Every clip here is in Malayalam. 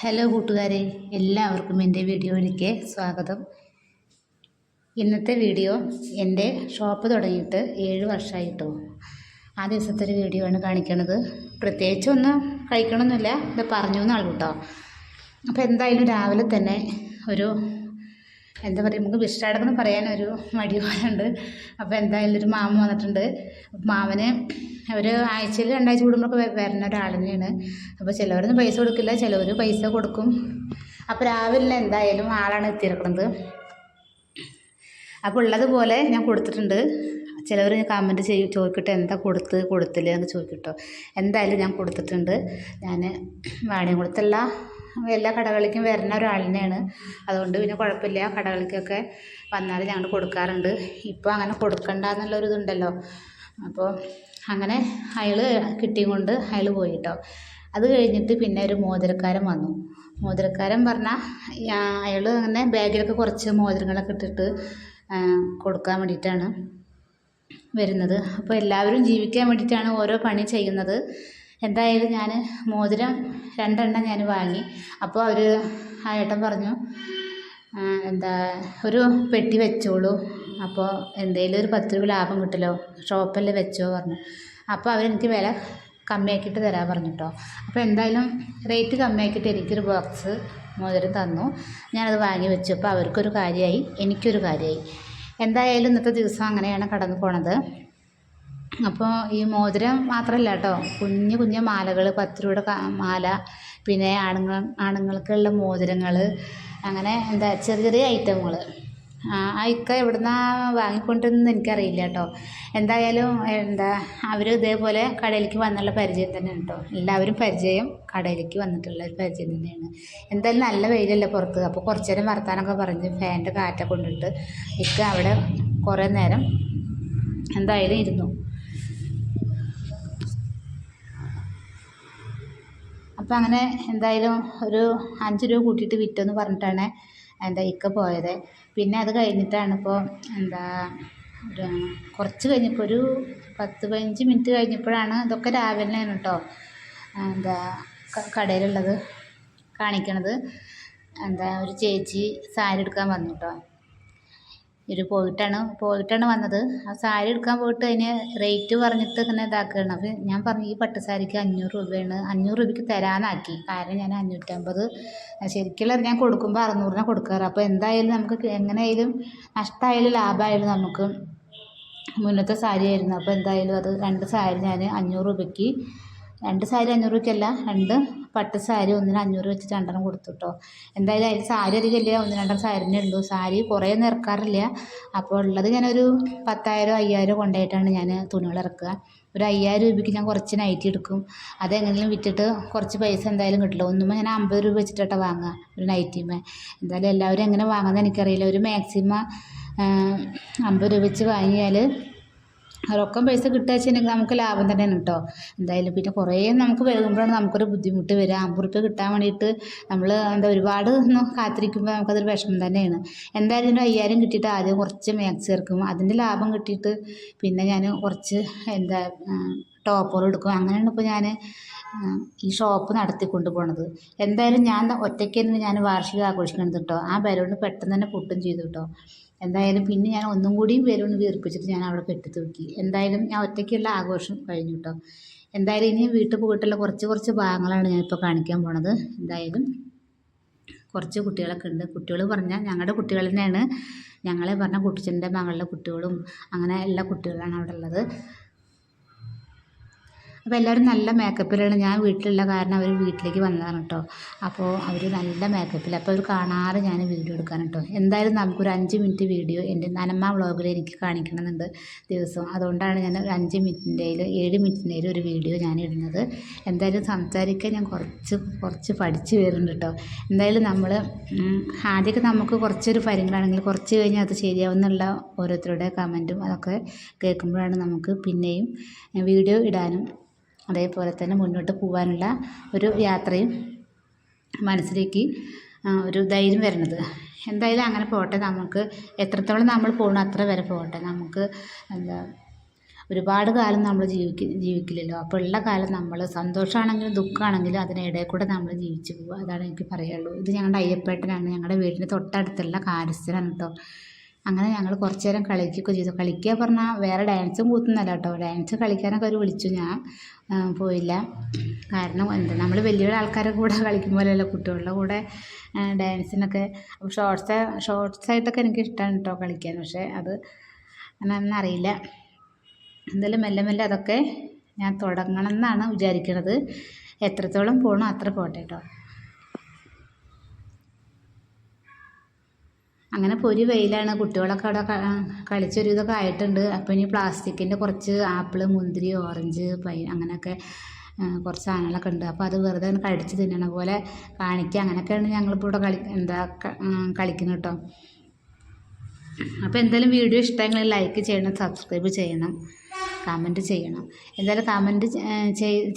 ഹലോ കൂട്ടുകാരെ, എല്ലാവർക്കും എൻ്റെ വീഡിയോയിലേക്ക് സ്വാഗതം. ഇന്നത്തെ വീഡിയോ എൻ്റെ ഷോപ്പ് തുടങ്ങിയിട്ട് 7 വർഷമായിട്ടോ. ആ ദിവസത്തെ ഒരു വീഡിയോ ആണ് കാണിക്കണത്. പ്രത്യേകിച്ചൊന്നും കഴിക്കണമെന്നില്ല, ഇത് പറഞ്ഞു എന്നാളൂ കേട്ടോ. അപ്പോൾ എന്തായാലും രാവിലെ തന്നെ ഒരു എന്താ പറയുക, നമുക്ക് വിഷാടകം പറയാനൊരു മടി പോലെ ഉണ്ട്. അപ്പോൾ എന്തായാലും ഒരു മാമ വന്നിട്ടുണ്ട്. മാമന് ഒരു ആഴ്ചയിൽ 2 ആഴ്ച കൂടുമ്പോഴൊക്കെ വരുന്ന ഒരാൾ തന്നെയാണ്. അപ്പോൾ ചിലവരൊന്നും പൈസ കൊടുക്കില്ല, ചിലവർ പൈസ കൊടുക്കും. അപ്പോൾ രാവിലെ എന്തായാലും ആളാണ് എത്തിയിരിക്കുന്നത്. അപ്പോൾ ഉള്ളതുപോലെ ഞാൻ കൊടുത്തിട്ടുണ്ട്. ചിലവർ കമൻറ്റ് ചോദിക്കട്ടെ എന്താ കൊടുത്തില്ല എന്ന് ചോദിക്കട്ടോ. എന്തായാലും ഞാൻ കൊടുത്തിട്ടുണ്ട്. ഞാൻ വാണിയംകുളത്തുള്ള എല്ലാ കടകളിലേക്കും വരുന്ന ഒരാൾ തന്നെയാണ്. അതുകൊണ്ട് പിന്നെ കുഴപ്പമില്ല, കടകളിലേക്കൊക്കെ വന്നാൽ ഞങ്ങൾ കൊടുക്കാറുണ്ട്. ഇപ്പോൾ അങ്ങനെ കൊടുക്കണ്ട എന്നുള്ളൊരിതുണ്ടല്ലോ. അപ്പോൾ അങ്ങനെ അയാൾ കിട്ടിയും കൊണ്ട് അയാൾ പോയി കേട്ടോ. അത് കഴിഞ്ഞിട്ട് പിന്നെ ഒരു മോതിരക്കാരൻ വന്നു. മോതിരക്കാരൻ പറഞ്ഞാൽ അയാൾ അങ്ങനെ ബാഗിലൊക്കെ കുറച്ച് മോതിരങ്ങളൊക്കെ ഇട്ടിട്ട് കൊടുക്കാൻ വേണ്ടിയിട്ടാണ് വരുന്നത്. അപ്പോൾ എല്ലാവരും ജീവിക്കാൻ വേണ്ടിയിട്ടാണ് ഓരോ പണി ചെയ്യുന്നത്. എന്തായാലും ഞാൻ മോതിരം 2 എണ്ണം ഞാൻ വാങ്ങി. അപ്പോൾ ആ ഏട്ടൻ പറഞ്ഞു, എന്താ ഒരു പെട്ടി വെച്ചോളൂ, അപ്പോൾ എന്തെങ്കിലും ഒരു 10 രൂപ ലാഭം കിട്ടുമല്ലോ, ഷോപ്പല്ലേ വെച്ചോ പറഞ്ഞു. അപ്പോൾ അവരെനിക്ക് വില കമ്മിയാക്കിയിട്ട് തരാൻ പറഞ്ഞു കേട്ടോ. അപ്പോൾ എന്തായാലും റേറ്റ് കമ്മിയാക്കിയിട്ട് എനിക്കൊരു ബോക്സ് മോതിരം തന്നു. ഞാനത് വാങ്ങി വെച്ചു. അപ്പോൾ അവർക്കൊരു കാര്യമായി, എനിക്കൊരു കാര്യമായി. എന്തായാലും ഇന്നത്തെ ദിവസം അങ്ങനെയാണ് കടന്നു പോണത്. അപ്പോൾ ഈ മോതിരം മാത്രമല്ല കേട്ടോ, കുഞ്ഞു കുഞ്ഞു മാലകൾ, 10 രൂപയുടെ മാല, പിന്നെ ആണുങ്ങൾക്കുള്ള മോതിരങ്ങൾ, അങ്ങനെ എന്താ ചെറിയ ചെറിയ ഐറ്റങ്ങൾ. ഇക്ക എവിടുന്നാണ് വാങ്ങിക്കൊണ്ടിരുന്നത് എനിക്കറിയില്ല കേട്ടോ. എന്തായാലും അവർ ഇതേപോലെ കടയിലേക്ക് വന്നുള്ള പരിചയം തന്നെ കേട്ടോ. എല്ലാവരും പരിചയം, കടയിലേക്ക് വന്നിട്ടുള്ള ഒരു പരിചയം തന്നെയാണ്. എന്തായാലും നല്ല വെയിലല്ലേ പുറത്ത്. അപ്പോൾ കുറച്ച് നേരം വർത്താനമൊക്കെ പറഞ്ഞ് ഫാനിൻ്റെ കാറ്റൊക്കെ കൊണ്ടിട്ട് ഇക്ക അവിടെ കുറേ നേരം എന്തായാലും ഇരുന്നു. അപ്പം അങ്ങനെ എന്തായാലും ഒരു 5 രൂപ കൂട്ടിയിട്ട് വിറ്റെന്ന് പറഞ്ഞിട്ടാണ് ഇക്ക പോയത്. പിന്നെ അത് കഴിഞ്ഞിട്ടാണ് ഇപ്പോൾ ഒരു കുറച്ച് കഴിഞ്ഞപ്പോൾ ഒരു 10-15 മിനിറ്റ് കഴിഞ്ഞപ്പോഴാണ്, ഇതൊക്കെ രാവിലെയാണ് കേട്ടോ, കടയിലുള്ളത് കാണിക്കണത്. ഒരു ചേച്ചി സാരി എടുക്കാൻ വന്നു കേട്ടോ. പോയിട്ടാണ് വന്നത്. ആ സാരി എടുക്കാൻ പോയിട്ട് അതിന് റേറ്റ് പറഞ്ഞിട്ട് ഇങ്ങനെ ഇതാക്കുകയാണ്. അപ്പോൾ ഞാൻ പറഞ്ഞു, ഈ പട്ട് സാരിക്ക് 500 രൂപയാണ്, 500 രൂപയ്ക്ക് തരാനാക്കി. കാരണം ഞാൻ 550, ശരിക്കുള്ള ഞാൻ കൊടുക്കുമ്പോൾ 600 കൊടുക്കാറ്. അപ്പോൾ എന്തായാലും നമുക്ക് എങ്ങനെയായാലും നഷ്ടമായാലും ലാഭമായാലും നമുക്ക് മുന്നത്തെ സാരി ആയിരുന്നു. അപ്പോൾ എന്തായാലും അത് 2 സാരി ഞാൻ 500 രൂപയ്ക്ക്, 2 സാരി 500 രൂപയ്ക്കല്ല, 2 പട്ട് സാരി ഒന്നിന് 500 വെച്ചിട്ട് 2 കൊടുത്തു കേട്ടോ. എന്തായാലും അതിൽ സാരി അധികമില്ല, 1-2 സാരിനെ ഉള്ളൂ. സാരി കുറേ ഒന്നും ഇറക്കാറില്ല. അപ്പോൾ ഉള്ളത് ഞാനൊരു 10,000-5,000 കൊണ്ടായിട്ടാണ് ഞാൻ തുണികൾ ഇറക്കുക. ഒരു 5,000 രൂപയ്ക്ക് ഞാൻ കുറച്ച് നൈറ്റി എടുക്കും. അതെങ്ങനെയും വിറ്റിട്ട് കുറച്ച് പൈസ എന്തായാലും കിട്ടില്ല. ഒന്നുമ്പോൾ ഞാൻ 50 രൂപ വെച്ചിട്ടാണ് വാങ്ങുക ഒരു നൈറ്റിമേ. എന്തായാലും എല്ലാവരും എങ്ങനെ വാങ്ങുന്നത് എനിക്കറിയില്ല. ഒരു മാക്സിമം 50 രൂപ വെച്ച് വാങ്ങിയാൽ റൊക്കം പൈസ കിട്ടുക വെച്ചിട്ടുണ്ടെങ്കിൽ നമുക്ക് ലാഭം തന്നെയാണ് കേട്ടോ. എന്തായാലും പിന്നെ കുറേ നമുക്ക് വൈകുമ്പോഴാണ് നമുക്കൊരു ബുദ്ധിമുട്ട് വരിക. 50 രൂപ കിട്ടാൻ വേണ്ടിയിട്ട് നമ്മൾ ഒരുപാട് ഒന്നും കാത്തിരിക്കുമ്പോൾ നമുക്കതൊരു വിഷമം തന്നെയാണ്. എന്തായാലും ഒരു 5,000 കിട്ടിയിട്ട് ആദ്യം കുറച്ച് മാക്സി ഇറക്കും. അതിൻ്റെ ലാഭം കിട്ടിയിട്ട് പിന്നെ ഞാൻ കുറച്ച് ടോപ്പുകൾ എടുക്കും. അങ്ങനെയാണ് ഇപ്പോൾ ഞാൻ ഈ ഷോപ്പ് നടത്തിക്കൊണ്ട് പോണത്. എന്തായാലും ഞാൻ ഒറ്റയ്ക്കായിരുന്നു ഞാൻ വാർഷികം ആഘോഷിക്കണത് കേട്ടോ. ആ ബലൂൺ പെട്ടെന്ന് തന്നെ പൊട്ടും ചെയ്തു കേട്ടോ. എന്തായാലും പിന്നെ ഞാൻ ഒന്നും കൂടിയും ബലൂൺ വീർപ്പിച്ചിട്ട് ഞാൻ അവിടെ കെട്ടി തൂക്കി. എന്തായാലും ഞാൻ ഒറ്റയ്ക്കുള്ള ആഘോഷം കഴിഞ്ഞു കേട്ടോ. എന്തായാലും ഇനി വീട്ടിൽ പോയിട്ടുള്ള കുറച്ച് ഭാഗങ്ങളാണ് ഞാനിപ്പോൾ കാണിക്കാൻ പോണത്. എന്തായാലും കുറച്ച് കുട്ടികളൊക്കെ ഉണ്ട്. കുട്ടികൾ പറഞ്ഞാൽ ഞങ്ങളുടെ കുട്ടികൾ തന്നെയാണ്. ഞങ്ങളെ പറഞ്ഞ കുട്ടിച്ചൻ്റെ മകളുടെ കുട്ടികളും അങ്ങനെ എല്ലാ കുട്ടികളാണ് അവിടെ ഉള്ളത്. അപ്പോൾ എല്ലാവരും നല്ല മേക്കപ്പിലാണ്. ഞാൻ വീട്ടിലുള്ള കാരണം അവർ വീട്ടിലേക്ക് വന്നതാണ് കേട്ടോ. അപ്പോൾ അവർ നല്ല മേക്കപ്പിൽ, അപ്പോൾ അവർ കാണാതെ ഞാൻ വീഡിയോ എടുക്കാൻ കേട്ടോ. എന്തായാലും നമുക്കൊരു 5 മിനിറ്റ് വീഡിയോ എൻ്റെ നനമ്മ വ്ളോഗിൽ എനിക്ക് കാണിക്കണമെന്നുണ്ട് ദിവസം. അതുകൊണ്ടാണ് ഞാൻ ഒരു 5 മിനിറ്റിൻ്റെയിൽ 7 മിനിറ്റിൻ്റെയിൽ ഒരു വീഡിയോ ഞാൻ ഇടുന്നത്. എന്തായാലും സംസാരിക്കാൻ ഞാൻ കുറച്ച് പഠിച്ച് വരുന്നുണ്ട് കേട്ടോ. എന്തായാലും നമ്മൾ ആദ്യമൊക്കെ നമുക്ക് കുറച്ചൊരു പരിങ്ങളാണെങ്കിൽ കുറച്ച് കഴിഞ്ഞാൽ അത് ശരിയാവുന്നുള്ള ഓരോരുത്തരുടെ കമൻറ്റും അതൊക്കെ കേൾക്കുമ്പോഴാണ് നമുക്ക് പിന്നെയും വീഡിയോ ഇടാനും അതേപോലെ തന്നെ മുന്നോട്ട് പോകാനുള്ള ഒരു യാത്രയും മനസ്സിലേക്ക് ഒരു ധൈര്യം വരുന്നത്. എന്തായാലും അങ്ങനെ പോട്ടെ. നമുക്ക് എത്രത്തോളം നമ്മൾ പോകണം അത്ര വരെ പോകട്ടെ. നമുക്ക് ഒരുപാട് കാലം നമ്മൾ ജീവിക്കില്ലല്ലോ. അപ്പോൾ ഉള്ള കാലം നമ്മൾ സന്തോഷമാണെങ്കിലും ദുഃഖമാണെങ്കിലും അതിനിടയിൽ കൂടെ നമ്മൾ ജീവിച്ചു പോകുക. അതാണ് എനിക്ക് പറയാനുള്ളൂ. ഇത് ഞങ്ങളുടെ അയ്യപ്പേട്ടനാണ്, ഞങ്ങളുടെ വീടിൻ്റെ തൊട്ടടുത്തുള്ള കാര്യസ്ഥനാണ് കേട്ടോ. അങ്ങനെ ഞങ്ങൾ കുറച്ച് നേരം കളിക്കുകയൊക്കെ ചെയ്തു. കളിക്കുക പറഞ്ഞാൽ വേറെ ഡാൻസും കൂത്തുന്നല്ല കേട്ടോ. ഡാൻസ് കളിക്കാനൊക്കെ അവർ വിളിച്ചു, ഞാൻ പോയില്ല. കാരണം എന്താ, നമ്മൾ വലിയ ആൾക്കാരുടെ കൂടെ കളിക്കുമ്പോഴല്ല കുട്ടികളുടെ കൂടെ ഡാൻസിനൊക്കെ. അപ്പോൾ ഷോർട്സായിട്ടൊക്കെ എനിക്ക് ഇഷ്ടമാണ് കേട്ടോ കളിക്കാൻ. പക്ഷേ അത് എന്നൊന്നും അറിയില്ല. എന്തായാലും മെല്ലെ മെല്ലെ അതൊക്കെ ഞാൻ തുടങ്ങണം എന്നാണ് വിചാരിക്കുന്നത്. എത്രത്തോളം പോകണോ അത്ര പോട്ടെ കേട്ടോ. അങ്ങനെ പൊരി വെയിലാണ്. കുട്ടികളൊക്കെ അവിടെ കളിച്ചൊരു ഇതൊക്കെ ആയിട്ടുണ്ട്. അപ്പോൾ ഇനി പ്ലാസ്റ്റിക്കിൻ്റെ കുറച്ച് ആപ്പിൾ, മുന്തിരി, ഓറഞ്ച്, അങ്ങനെയൊക്കെ കുറച്ച് സാധനങ്ങളൊക്കെ ഉണ്ട്. അപ്പോൾ അത് വെറുതെ കടിച്ച് തിന്നണ പോലെ കാണിക്കുക. അങ്ങനെയൊക്കെയാണ് ഞങ്ങളിപ്പോൾ ഇവിടെ കളിക്കുന്നത് കേട്ടോ. അപ്പോൾ എന്തായാലും വീഡിയോ ഇഷ്ടമെങ്കിൽ ലൈക്ക് ചെയ്യണം, സബ്സ്ക്രൈബ് ചെയ്യണം, കമൻറ്റ് ചെയ്യണം. എന്തായാലും കമൻറ്റ്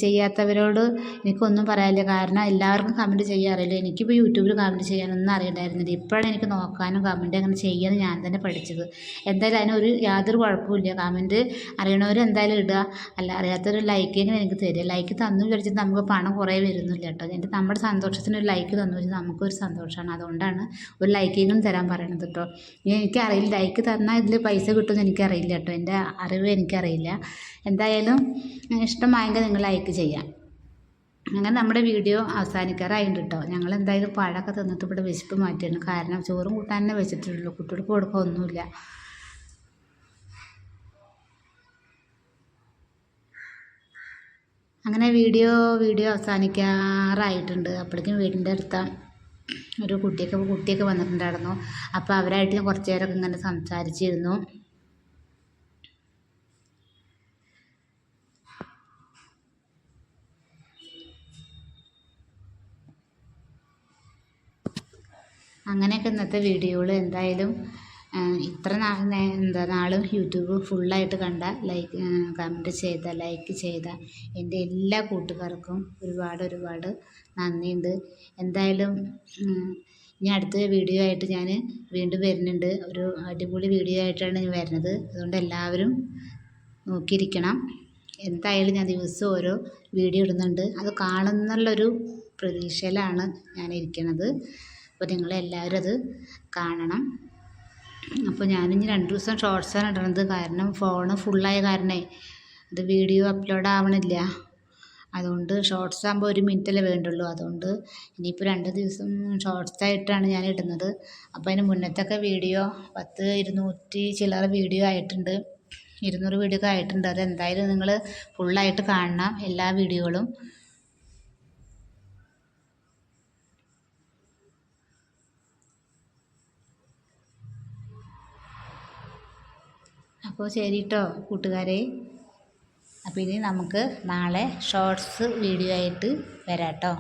ചെയ്യാത്തവരോട് എനിക്കൊന്നും പറയാനില്ല. കാരണം എല്ലാവർക്കും കമൻറ്റ് ചെയ്യാൻ അറിയില്ല. എനിക്കിപ്പോൾ യൂട്യൂബിൽ കമൻറ്റ് ചെയ്യാനൊന്നും അറിയണ്ടായിരുന്നില്ല. ഇപ്പോഴാണ് എനിക്ക് നോക്കാനും കമൻറ്റ് അങ്ങനെ ചെയ്യാൻ ഞാൻ തന്നെ പഠിച്ചത്. എന്തായാലും അതിനൊരു യാതൊരു കുഴപ്പമില്ല. കമൻറ്റ് അറിയണവർ എന്തായാലും ഇടുക, അല്ല അറിയാത്തവർ ലൈക്കെങ്കിലും എനിക്ക് തരിക. ലൈക്ക് തന്നു വിചാരിച്ചിട്ട് നമുക്ക് പണം കുറേ വരുന്നില്ല കേട്ടോ. നമ്മുടെ സന്തോഷത്തിന് ഒരു ലൈക്ക് തന്നു വെച്ചാൽ നമുക്കൊരു സന്തോഷമാണ്. അതുകൊണ്ടാണ് ഒരു ലൈക്കെങ്കിലും തരാൻ പറയണത് കേട്ടോ. എനിക്കറിയില്ല, ലൈക്ക് തന്നാൽ ഇതിൽ പൈസ കിട്ടുമെന്ന് എനിക്കറിയില്ല കേട്ടോ. എൻ്റെ അറിവ് എനിക്കറിയില്ല. എന്തായാലും ഇഷ്ടമായെങ്കിൽ നിങ്ങൾ ലൈക്ക് ചെയ്യാം. അങ്ങനെ നമ്മുടെ വീഡിയോ അവസാനിക്കാറായിട്ടുണ്ട് കേട്ടോ. ഞങ്ങൾ എന്തായാലും പഴമൊക്കെ തിന്നിട്ട് ഇവിടെ വിശപ്പ് മാറ്റിയാണ്. കാരണം ചോറും കൂട്ടാൻ തന്നെ വെച്ചിട്ടുള്ളൂ, കുട്ടികൾക്ക് കൊടുക്കുക ഒന്നുമില്ല. അങ്ങനെ വീഡിയോ അവസാനിക്കാറായിട്ടുണ്ട്. അപ്പോഴേക്കും വീടിൻ്റെ അടുത്ത ഒരു കുട്ടിയൊക്കെ വന്നിട്ടുണ്ടായിരുന്നു. അപ്പോൾ അവരായിട്ട് ഞാൻ കുറച്ച് നേരമൊക്കെ ഇങ്ങനെ സംസാരിച്ചിരുന്നു. അങ്ങനെയൊക്കെ ഇന്നത്തെ വീഡിയോകൾ. എന്തായാലും ഇത്ര നാളും യൂട്യൂബ് ഫുള്ളായിട്ട് കണ്ട, കമൻറ്റ് ചെയ്ത, ലൈക്ക് ചെയ്ത എൻ്റെ എല്ലാ കൂട്ടുകാർക്കും ഒരുപാട് നന്ദിയുണ്ട്. എന്തായാലും ഇനി അടുത്ത വീഡിയോ ആയിട്ട് ഞാൻ വീണ്ടും വരുന്നുണ്ട്. ഒരു അടിപൊളി വീഡിയോ ആയിട്ടാണ് ഞാൻ വരുന്നത്. അതുകൊണ്ട് എല്ലാവരും നോക്കിയിരിക്കണം. എന്തായാലും ഞാൻ ദിവസവും ഓരോ വീഡിയോ ഇടുന്നുണ്ട്. അത് കാണുന്നുള്ളൊരു പ്രതീക്ഷയിലാണ് ഞാൻ ഇരിക്കുന്നത്. അപ്പോൾ നിങ്ങളെല്ലാവരും അത് കാണണം. അപ്പോൾ ഞാനിനി 2 ദിവസം ഷോർട്സാണ് ഇടുന്നത്. കാരണം ഫോണ് ഫുള്ളായ കാരണേ അത് വീഡിയോ അപ്ലോഡ് ആവണില്ല. അതുകൊണ്ട് ഷോർട്സ് ആകുമ്പോൾ 1 മിനിറ്റല്ലേ വേണ്ടുള്ളൂ. അതുകൊണ്ട് ഇനിയിപ്പോൾ 2 ദിവസം ഷോർട്സായിട്ടാണ് ഞാൻ ഇടുന്നത്. അപ്പോൾ അതിന് മുന്നത്തൊക്കെ വീഡിയോ 200 ചില്ലറ വീഡിയോ ആയിട്ടുണ്ട്, 200 വീഡിയോ ഒക്കെ ആയിട്ടുണ്ട്. അതെന്തായാലും നിങ്ങൾ ഫുള്ളായിട്ട് കാണണം എല്ലാ വീഡിയോകളും. അപ്പോൾ ശരി കേട്ടോ കൂട്ടുകാരെ. അപ്പോൾ ഇനി നമുക്ക് നാളെ ഷോർട്സ് വീഡിയോ ആയിട്ട് വരാം കേട്ടോ.